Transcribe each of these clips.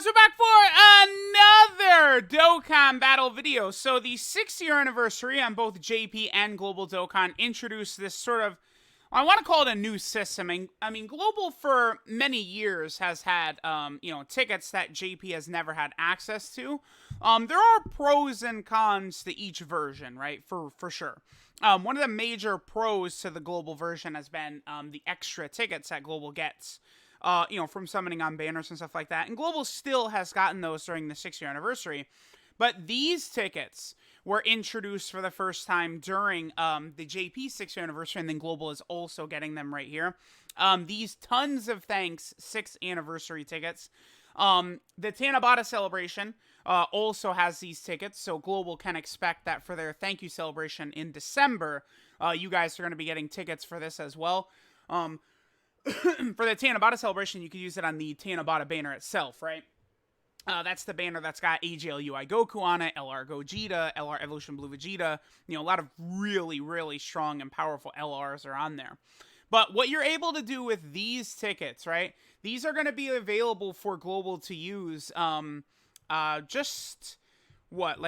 guys, we're back for another Dokkan battle video. So the 6-year anniversary on both JP and Global Dokkan introduced this sort of, I want to call it a new system. I mean, Global for many years has had, tickets that JP has never had access to. There are pros and cons to each version, right? For sure. One of the major pros to the Global version has been the extra tickets that Global gets. From summoning on banners and stuff like that. And Global still has gotten those during the 6-year anniversary. But these tickets were introduced for the first time during the JP 6-year anniversary, and then Global is also getting them right here. These Tons of Thanks 6th anniversary tickets. The Tanabata celebration also has these tickets, so Global can expect that for their thank you celebration in December, you guys are going to be getting tickets for this as well. For the Tanabata celebration, you could use it on the Tanabata banner itself, right? That's the banner that's got AGLUI Goku on it, LR Gogeta, LR Evolution Blue Vegeta. A lot of really, really strong and powerful LRs are on there. But what you're able to do with these tickets, right? These are going to be available for Global to use like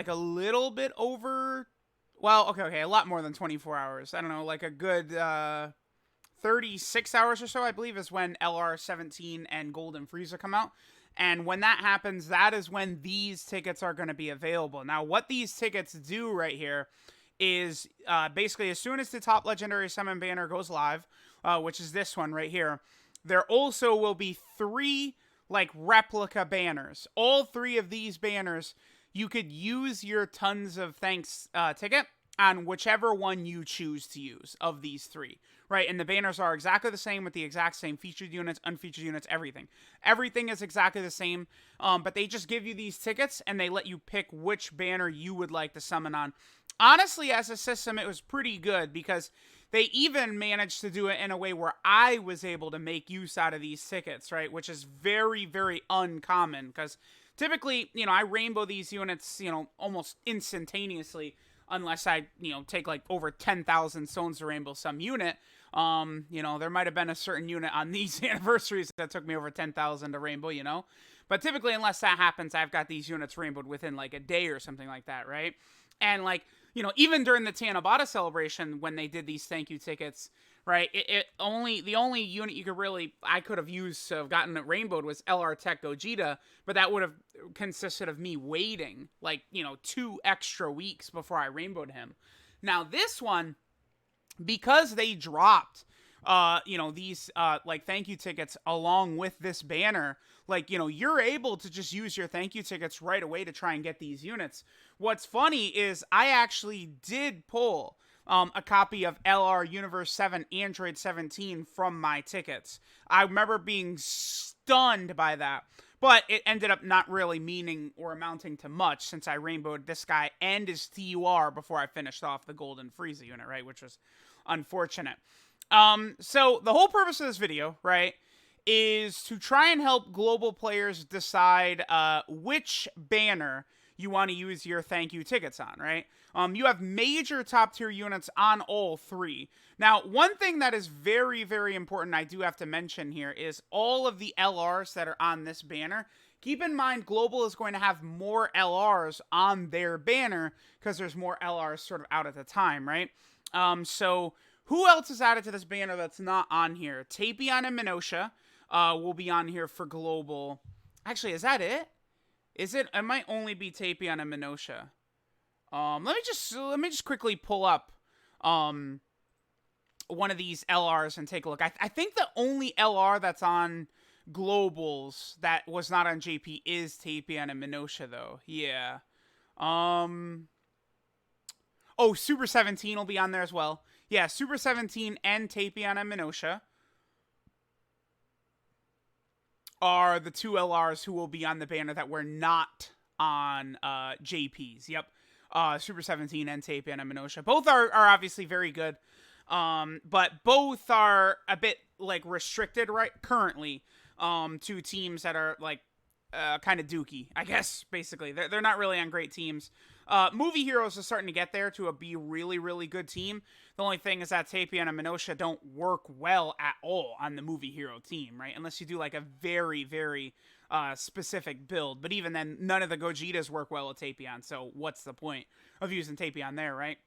a little bit over... Well, okay, a lot more than 24 hours. I don't know, like a good... 36 hours or so, I believe, is when LR17 and Golden Frieza come out. And when that happens, that is when these tickets are going to be available. Now, what these tickets do right here is basically as soon as the top legendary summon banner goes live, which is this one right here, there also will be 3 replica banners. All 3 of these banners, you could use your Tons of Thanks ticket on whichever one you choose to use of these 3, right? And the banners are exactly the same with the exact same featured units, unfeatured units, everything. Everything is exactly the same, but they just give you these tickets and they let you pick which banner you would like to summon on. Honestly, as a system, it was pretty good because they even managed to do it in a way where I was able to make use out of these tickets, right? Which is very, very uncommon because typically, I rainbow these units, almost instantaneously. Unless I, take over 10,000 stones to rainbow some unit. There might have been a certain unit on these anniversaries that took me over 10,000 to rainbow, But typically, unless that happens, I've got these units rainbowed within a day or something like that, right? And even during the Tanabata celebration, when they did these thank you tickets, right? The only unit I could have used to have gotten it rainbowed was LR Tech Gogeta, but that would have consisted of me waiting 2 extra weeks before I rainbowed him. Now this one, because they dropped these thank you tickets along with this banner, you're able to just use your thank you tickets right away to try and get these units. What's funny is I actually did pull a copy of LR Universe 7 Android 17 from my tickets. I remember being stunned by that, but it ended up not really meaning or amounting to much since I rainbowed this guy and his TUR before I finished off the Golden Frieza unit, right, which was unfortunate. So the whole purpose of this video, right, is to try and help Global players decide which banner you want to use your thank you tickets on, right? You have major top tier units on all 3. Now, one thing that is very, very important I do have to mention here is all of the LRs that are on this banner. Keep in mind, Global is going to have more LRs on their banner because there's more LRs sort of out at the time, right? So who else is added to this banner that's not on here? Tapion and Minosha will be on here for Global. Actually, is that it? Is it? It might only be Tapion and Minosha. Let me just quickly pull up one of these LRs and take a look. I think the only LR that's on Globals that was not on JP is Tapion and Minosha, though. Yeah. Oh, Super 17 will be on there as well. Yeah, Super 17 and Tapion and Minosha are the 2 LRs who will be on the banner that were not on JP's. Yep. Super 17 and Tapion and Minosha. Both are obviously very good. But both are a bit restricted right currently to teams that are kind of dookie, I guess, basically. They're not really on great teams. Movie Heroes is starting to get there to be really, really good team. The only thing is that Tapion and Minosha don't work well at all on the Movie Hero team, right? Unless you do like a very, very specific build. But even then, none of the Gojitas work well with Tapion, so what's the point of using Tapion there, right?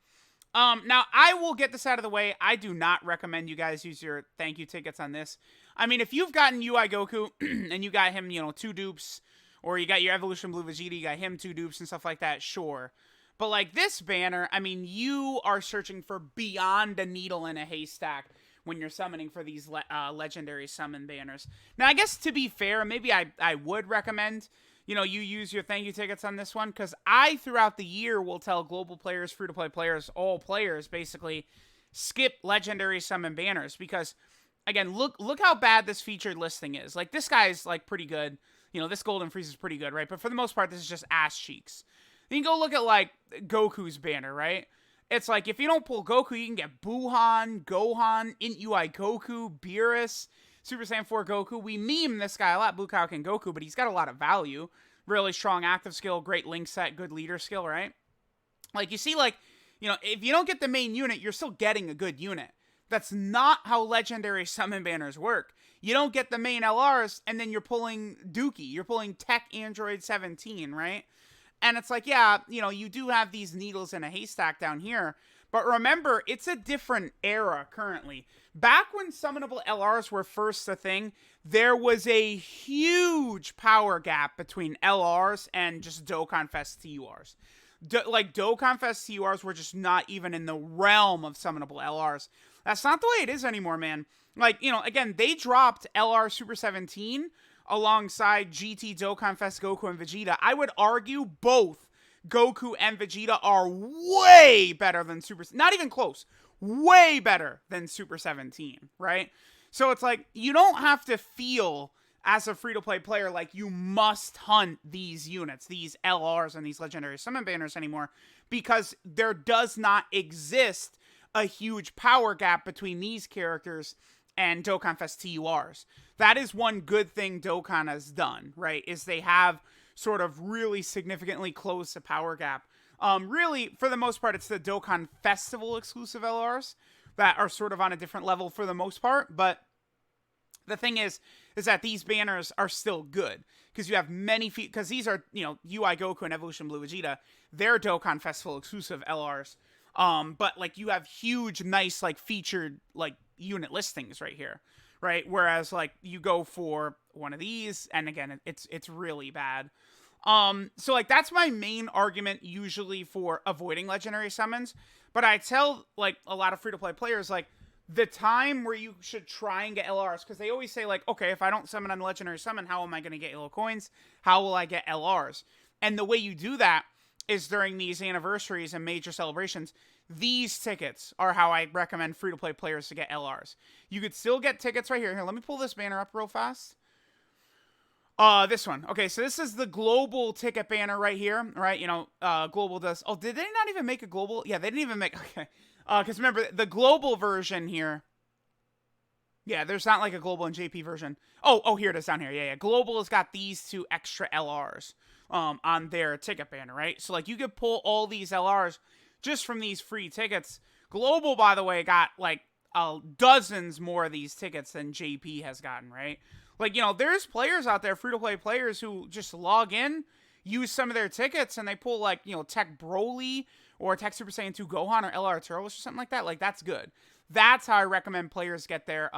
Now, I will get this out of the way. I do not recommend you guys use your thank you tickets on this. I mean, if you've gotten UI Goku and you got him, 2 dupes, or you got your Evolution Blue Vegeta, you got him 2 dupes and stuff like that, sure. But like this banner, I mean, you are searching for beyond a needle in a haystack when you're summoning for these legendary summon banners. Now, I guess to be fair, maybe I would recommend, you use your thank you tickets on this one, because I, throughout the year, will tell global players, free-to-play players, all players, basically, skip legendary summon banners, because, again, look how bad this featured listing is. Like, this guy's, like, pretty good. This Golden Freeze is pretty good, right? But for the most part, this is just ass cheeks. Then you go look at, like, Goku's banner, right? It's like, if you don't pull Goku, you can get Buhan, Gohan, Int UI Goku, Beerus, Super Saiyan 4 Goku. We meme this guy a lot, Blue Kaioken Goku, but he's got a lot of value. Really strong active skill, great link set, good leader skill, right? Like, you see, like, if you don't get the main unit, you're still getting a good unit. That's not how legendary summon banners work. You don't get the main LRs, and then you're pulling Dookie. You're pulling Tech Android 17, right? And it's like, yeah, you do have these needles in a haystack down here. But remember, it's a different era currently. Back when summonable LRs were first a thing, there was a huge power gap between LRs and just Dokkan Fest TURs. Dokkan Fest TURs were just not even in the realm of summonable LRs. That's not the way it is anymore, man. Like, again, they dropped LR Super 17 alongside GT Dokkan Fest Goku and Vegeta. I would argue both Goku and Vegeta are way better than not even close, way better than Super 17, right? So it's like, you don't have to feel as a free-to-play player like you must hunt these units, these LRs and these legendary summon banners anymore, because there does not exist a huge power gap between these characters and Dokkan Fest TURs. That is one good thing Dokkan has done, right? Is they have sort of really significantly closed the power gap. Really, for the most part, it's the Dokkan Festival exclusive LRs that are sort of on a different level for the most part. But the thing is that these banners are still good because you have many because these are, UI Goku and Evolution Blue Vegeta. They're Dokkan Festival exclusive LRs. But like you have huge, nice, like featured, like unit listings right here, right? Whereas like you go for one of these, and again, it's really bad. So like that's my main argument usually for avoiding legendary summons. But I tell like a lot of free-to-play players like the time where you should try and get LRs, because they always say like, okay, if I don't summon on legendary summon, how am I going to get yellow coins? How will I get LRs? And the way you do that is during these anniversaries and major celebrations. These tickets are how I recommend free-to-play players to get LRs. You could still get tickets right here. Here, let me pull this banner up real fast. This one. Okay, so this is the global ticket banner right here, right? Global does... Oh, did they not even make a global? Yeah, they didn't even make... Okay. Because remember, the global version here... Yeah, there's not like a global and JP version. Oh, here it is down here. Yeah. Global has got these 2 extra LRs on their ticket banner, right? So, like, you could pull all these LRs just from these free tickets. Global, by the way, got, like, dozens more of these tickets than JP has gotten, right? Like, there's players out there, free-to-play players, who just log in, use some of their tickets, and they pull, like, Tech Broly or Tech Super Saiyan 2 Gohan or LR Turles or something like that. Like, that's good. That's how I recommend players get their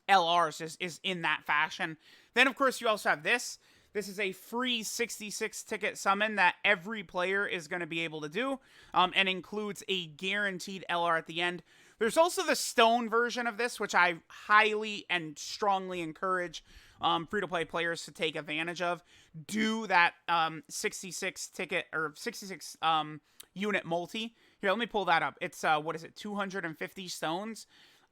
LRs, is in that fashion. Then, of course, you also have this. This is a free 66 ticket summon that every player is going to be able to do, and includes a guaranteed LR at the end. There's also the stone version of this, which I highly and strongly encourage free-to-play players to take advantage of. Do that 66 ticket or 66 unit multi. Here, let me pull that up. It's, 250 stones?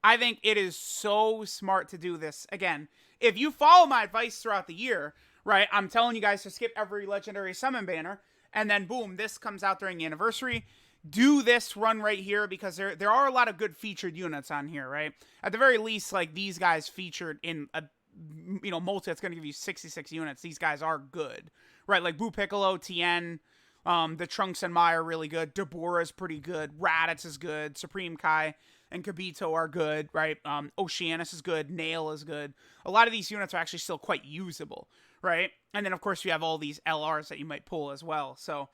I think it is so smart to do this. Again, if you follow my advice throughout the year, right, I'm telling you guys to skip every legendary summon banner, and then boom, this comes out during the anniversary. Do this run right here, because there are a lot of good featured units on here, right? At the very least, like, these guys featured in a multi that's going to give you 66 units, these guys are good, right? Like Boo Piccolo, Tien, the Trunks and Mai are really good. Deborah is pretty good. Raditz is good. Supreme Kai and Kibito are good, right? Oceanus is good. Nail is good. A lot of these units are actually still quite usable, right? And then, of course, you have all these LRs that you might pull as well. So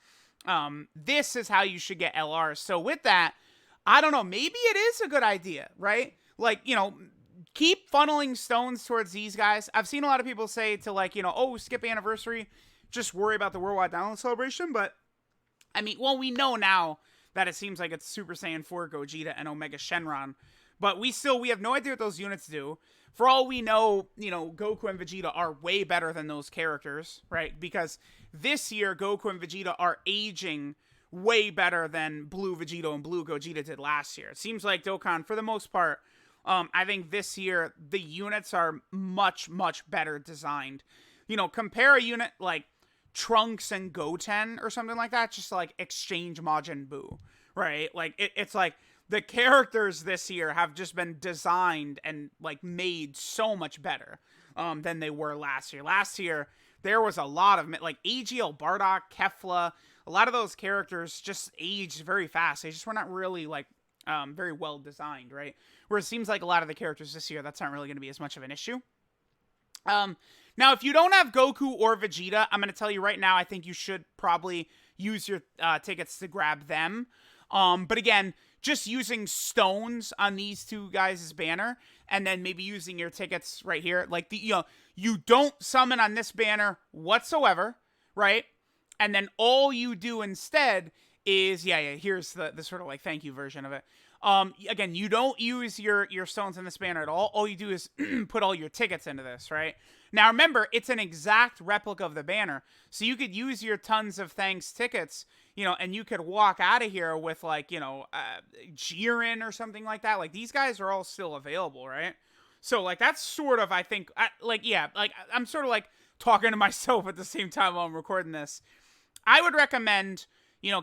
this is how you should get LRs. So with that, I don't know, maybe it is a good idea, right? Like, keep funneling stones towards these guys. I've seen a lot of people say to, like, oh, skip anniversary, just worry about the Worldwide Download Celebration. But, I mean, well, we know now that it seems like it's Super Saiyan 4 Gogeta and Omega Shenron. But we have no idea what those units do. For all we know, Goku and Vegeta are way better than those characters, right? Because this year, Goku and Vegeta are aging way better than Blue Vegeta and Blue Gogeta did last year. It seems like Dokkan, for the most part, I think this year, the units are much, much better designed. Compare a unit like Trunks and Goten or something like that, just to, like, exchange Majin Buu, right? Like, it's like, the characters this year have just been designed and, like, made so much better than they were last year. Last year, there was a lot of, like, AGL Bardock, Kefla, a lot of those characters just aged very fast. They just were not really, like, very well designed, right? Where it seems like a lot of the characters this year, that's not really going to be as much of an issue. Now, if you don't have Goku or Vegeta, I'm going to tell you right now, I think you should probably use your tickets to grab them. But again, just using stones on these two guys' banner, and then maybe using your tickets right here. Like, you don't summon on this banner whatsoever, right? And then all you do instead is, here's the sort of, like, thank you version of it. Again, you don't use your stones in this banner at all. All you do is put all your tickets into this, right? Now, remember, it's an exact replica of the banner. So you could use your tons of thanks tickets, and you could walk out of here with, like, Jiren or something like that. Like, these guys are all still available, right? So, like, that's sort of, I think, I'm sort of, like, talking to myself at the same time while I'm recording this. I would recommend,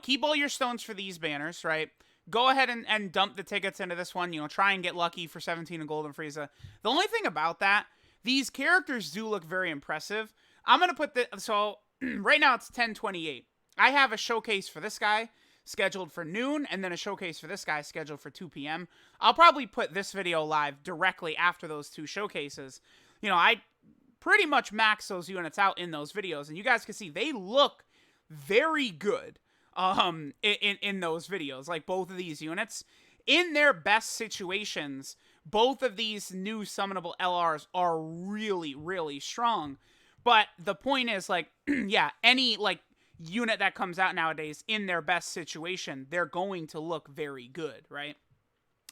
keep all your stones for these banners, right? Go ahead and dump the tickets into this one. Try and get lucky for 17 and Golden Frieza. The only thing about that, these characters do look very impressive. I'm going to put so right now it's 10:28. I have a showcase for this guy scheduled for noon, and then a showcase for this guy scheduled for 2 p.m. I'll probably put this video live directly after those two showcases. I pretty much max those units out in those videos, and you guys can see they look very good in those videos. Like, both of these units in their best situations, both of these new summonable LRs are really, really strong. But the point is, like, any, like, unit that comes out nowadays in their best situation, they're going to look very good, right?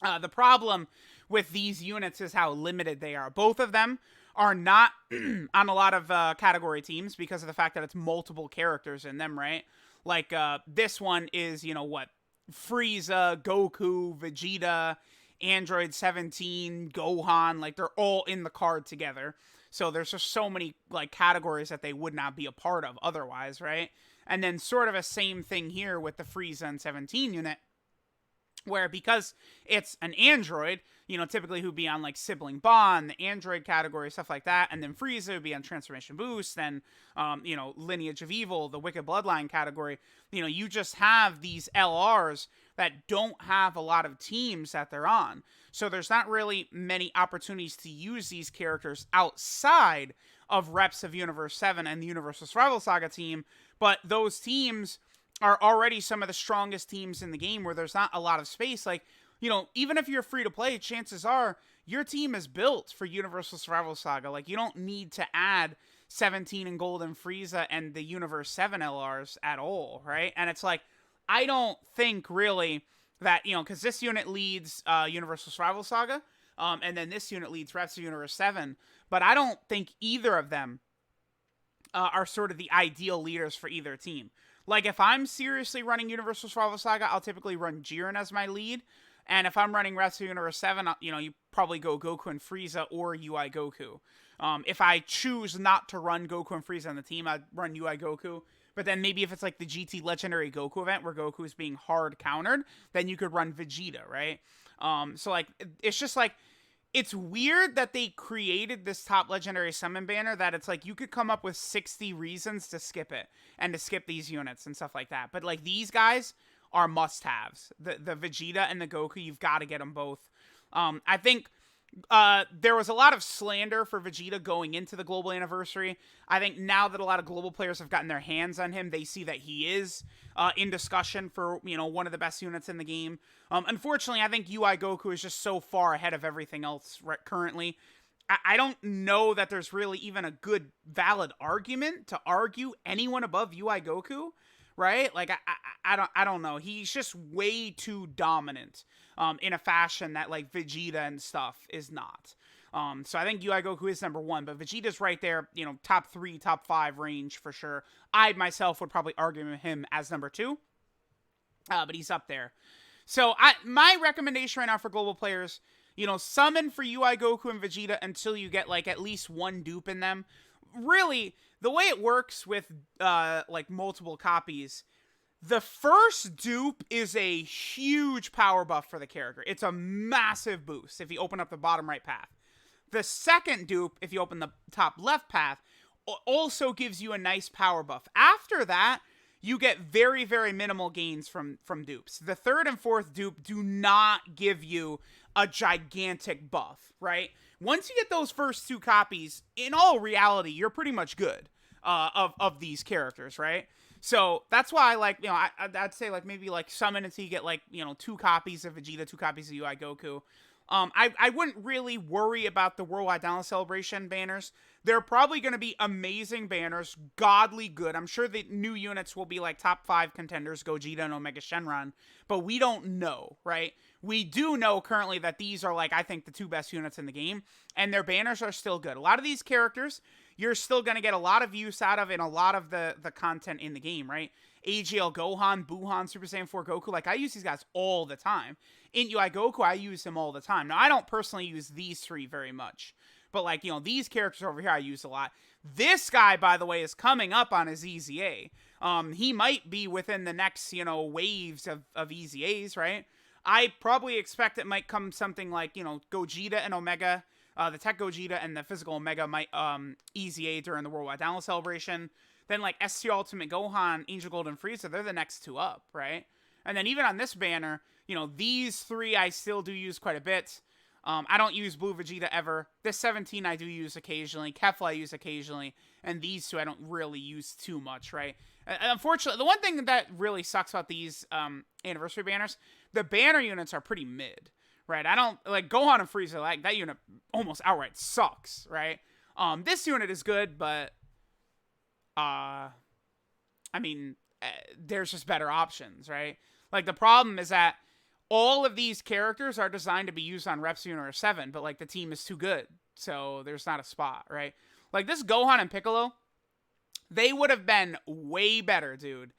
The problem with these units is how limited they are. Both of them are not on a lot of category teams because of the fact that it's multiple characters in them, right? Like, this one is, Frieza, Goku, Vegeta, Android 17, Gohan, like, they're all in the card together. So there's just so many, like, categories that they would not be a part of otherwise, right? And then sort of a same thing here with the Frieza and 17 unit, where because it's an android, typically who'd be on, like, Sibling Bond, the android category, stuff like that, and then Frieza would be on Transformation Boost, then, Lineage of Evil, the Wicked Bloodline category. You just have these LRs that don't have a lot of teams that they're on. So there's not really many opportunities to use these characters outside of reps of Universe 7 and the Universal Survival Saga team, but those teams are already some of the strongest teams in the game where there's not a lot of space. Like, even if you're free to play, chances are your team is built for Universal Survival Saga. Like, you don't need to add 17 and Golden Frieza and the Universe 7 LRs at all, right? And it's like, I don't think really that, because this unit leads Universal Survival Saga, and then this unit leads Reps of Universe 7, but I don't think either of them are sort of the ideal leaders for either team. Like, if I'm seriously running Universal Survival Saga, I'll typically run Jiren as my lead. And if I'm running Reps of Universe 7, you probably go Goku and Frieza or UI Goku. If I choose not to run Goku and Frieza on the team, I'd run UI Goku. But then maybe if it's like the GT Legendary Goku event where Goku is being hard countered, then you could run Vegeta, right? So, like, it's just like, it's weird that they created this top legendary summon banner that it's like you could come up with 60 reasons to skip it and to skip these units and stuff like that. But like these guys are must-haves. The Vegeta and the Goku, you've got to get them both. I think there was a lot of slander for Vegeta going into the global anniversary. I think now that a lot of global players have gotten their hands on him, they see that he is in discussion for, you know, one of the best units in the game. Unfortunately, I think UI Goku is just so far ahead of everything else currently. I don't know that there's really even a good valid argument to argue anyone above UI Goku, right? Like I don't know. He's just way too dominant in a fashion that like Vegeta and stuff is not. So I think UI Goku is number 1, but Vegeta's right there, you know, top 3, top 5 range for sure. I myself would probably argue him as number 2, but he's up there. So my recommendation right now for global players, you know, summon for UI Goku and Vegeta until you get like at least one dupe in them. Really, the way it works with like multiple copies, the first dupe is a huge power buff for the character. It's a massive boost if you open up the bottom right path. The second dupe, if you open the top left path, also gives you a nice power buff. After that, you get very, very minimal gains from dupes. The third and fourth dupe do not give you a gigantic buff, right? Once you get those first 2 copies, in all reality, you're pretty much good of these characters, right? So that's why, like, you know, I'd say, like, maybe, like, summon until you get, like, you know, 2 copies of Vegeta, 2 copies of UI Goku. I wouldn't really worry about the Worldwide Download Celebration banners. They're probably going to be amazing banners, godly good. I'm sure the new units will be, like, top 5 contenders, Gogeta and Omega Shenron, but we don't know, right? We do know currently that these are, like, I think the 2 best units in the game, and their banners are still good. A lot of these characters, you're still going to get a lot of use out of in a lot of the content in the game, right? AGL Gohan, Buhan, Super Saiyan 4 Goku, like, I use these guys all the time. In UI Goku, I use him all the time. Now, I don't personally use these 3 very much, but, like, you know, these characters over here I use a lot. This guy, by the way, is coming up on his EZA. He might be within the next, you know, waves of EZAs, right? I probably expect it might come something like, you know, Gogeta and Omega, the Tech Gogeta and the Physical Omega might EZA during the Worldwide Download Celebration. Then, like, ST Ultimate Gohan, Angel Golden Frieza, they're the next 2 up, right? And then even on this banner, you know, these 3 I still do use quite a bit. I don't use Blue Vegeta ever. This 17 I do use occasionally. Kefla I use occasionally. And these 2 I don't really use too much, right? Unfortunately, the one thing that really sucks about these anniversary banners, the banner units are pretty mid, right? I don't, like, Gohan and Frieza, like, that unit almost outright sucks, right? This unit is good, but, I mean, there's just better options, right? Like, the problem is that all of these characters are designed to be used on Reps Universe 7, but, like, the team is too good, so there's not a spot, right? Like, this Gohan and Piccolo, they would have been way better, dude,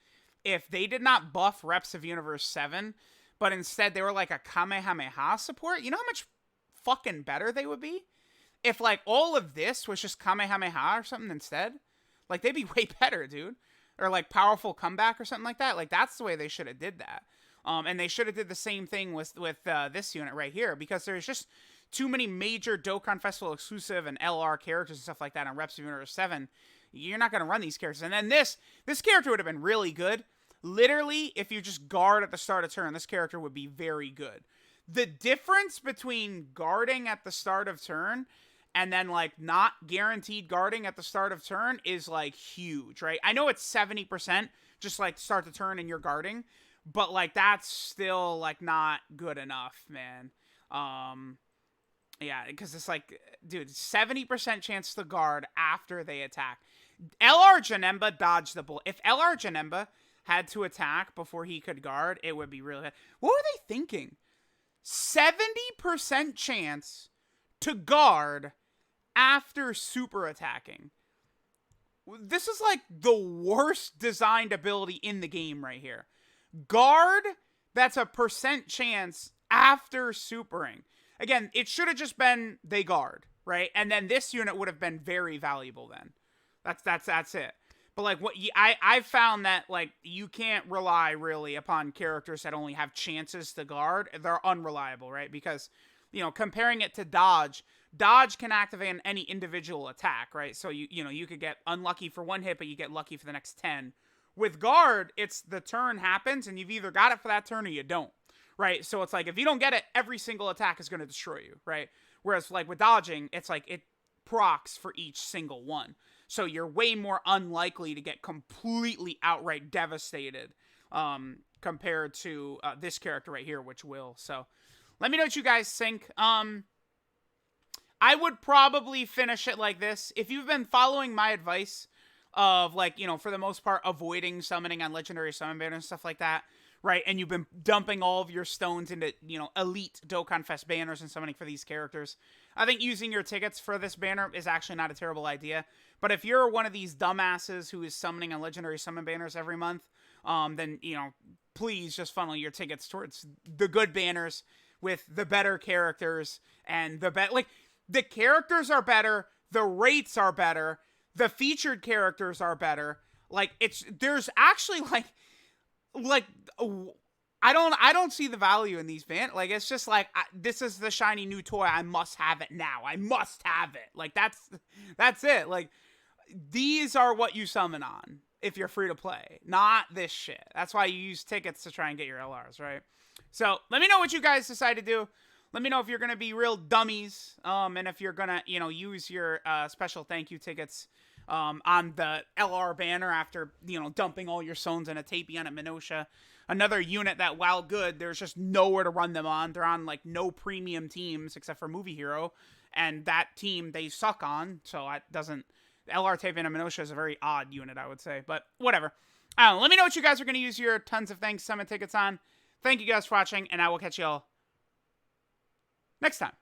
if they did not buff Reps of Universe 7, but instead they were, like, a Kamehameha support. You know how much fucking better they would be? If, like, all of this was just Kamehameha or something instead? Like, they'd be way better, dude. Or, like, Powerful Comeback or something like that. Like, that's the way they should have did that. And they should have did the same thing with this unit right here, because there's just too many major Dokkan Festival exclusive and LR characters and stuff like that on Reps of Universe 7. You're not going to run these characters. And then this character would have been really good. Literally, if you just guard at the start of turn, this character would be very good. The difference between guarding at the start of turn and then, like, not guaranteed guarding at the start of turn is, like, huge, right? I know it's 70%, just, like, start the turn and you're guarding, but, like, that's still, like, not good enough, man. Yeah, because it's like, dude, 70% chance to guard after they attack. LR Janemba dodged the bullet. If LR Janemba had to attack before he could guard, it would be really bad. What were they thinking? 70% chance to guard after super attacking. This is like the worst designed ability in the game right here. Guard, that's a percent chance after supering. Again, it should have just been they guard, right? And then this unit would have been very valuable then. That's it. But, like, I've found that, like, you can't rely really upon characters that only have chances to guard. They're unreliable, right? Because comparing it to dodge, dodge can activate on any individual attack, right? So you could get unlucky for one hit, but you get lucky for the next 10. With guard, it's the turn happens, and you've either got it for that turn or you don't, right? So it's like, if you don't get it, every single attack is going to destroy you, right? Whereas like with dodging, it's like it procs for each single one. So you're way more unlikely to get completely outright devastated compared to this character right here, which will. So let me know what you guys think. I would probably finish it like this. If you've been following my advice of, like, for the most part, avoiding summoning on legendary summon banners and stuff like that, right? And you've been dumping all of your stones into, elite Dokkan Fest banners and summoning for these characters, I think using your tickets for this banner is actually not a terrible idea. But if you're one of these dumbasses who is summoning on legendary summon banners every month, then, please just funnel your tickets towards the good banners with the better characters and the characters are better, the rates are better, the featured characters are better. Like, there's actually I don't see the value in these banners. Like, it's just like, this is the shiny new toy. I must have it now. I must have it. Like, that's it. Like, these are what you summon on if you're free to play, not this shit. That's why you use tickets to try and get your LRs, right? So let me know what you guys decide to do. Let me know if you're going to be real dummies, and if you're going to, use your special thank you tickets on the LR banner after, dumping all your stones in a Tapion at Minosha. Another unit that, while good, there's just nowhere to run them on. They're on, like, no premium teams except for Movie Hero, and that team they suck on, so it doesn't... LR Tapion at Minosha is a very odd unit, I would say, but whatever. I don't know. Let me know what you guys are going to use your tons of thanks summon tickets on. Thank you guys for watching, and I will catch y'all next time.